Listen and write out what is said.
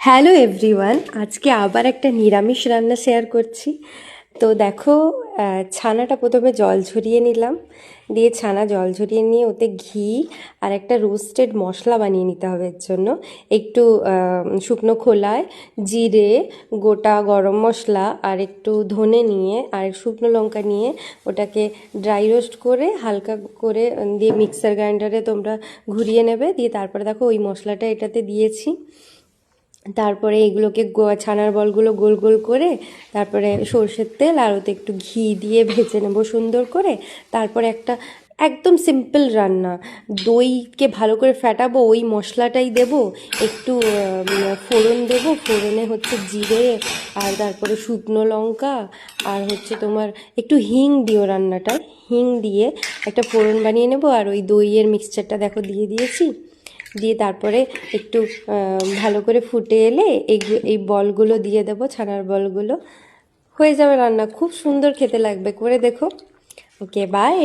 Hello everyone, আজকে আবার একটা নিরামিষ রান্না শেয়ার করছি। তো দেখো, ছানাটা প্রথমে জল ঝরিয়ে নিলাম, দিয়ে ছানা জল ঝরিয়ে নিয়ে ওতে ঘি আর একটা রোস্টেড মশলা বানিয়ে নিতে হবে। এর জন্য একটু শুকনো খোলায় জিরে, গোটা গরম মশলা আর একটু ধনে নিয়ে আর শুকনো লঙ্কা নিয়ে ওটাকে ড্রাই রোস্ট করে হালকা করে দিয়ে মিক্সার গ্রাইন্ডারে তোমরা ঘুরিয়ে নেবে। দিয়ে তারপরে দেখো ওই মশলাটা এটাতে দিয়েছি। তারপরে এগুলোকে ছানার বলগুলো গোল গোল করে তারপরে সর্ষের তেল আর ওতে একটু ঘি দিয়ে ভেজে নেবো সুন্দর করে। তারপরে একটা একদম সিম্পল রান্না, দইকে ভালো করে ফ্যাটাবো, ওই মশলাটাই দেব, একটু ফোড়ন দেবো, ফোড়নে হচ্ছে জিরে আর তারপরে শুকনো লঙ্কা আর হচ্ছে তোমার একটু হিং দিও রান্নাটায়, হিং দিয়ে একটা ফোড়ন বানিয়ে নেবো। আর ওই দইয়ের মিক্সচারটা দেখো দিয়ে দিয়েছি, দিয়ে তারপরে একটু ভালো করে ফুটে এলে এই বলগুলো দিয়ে দেবো, ছানার বলগুলো। হয়ে যাবে রান্না, খুব সুন্দর খেতে লাগবে, করে দেখো। ওকে, বাই।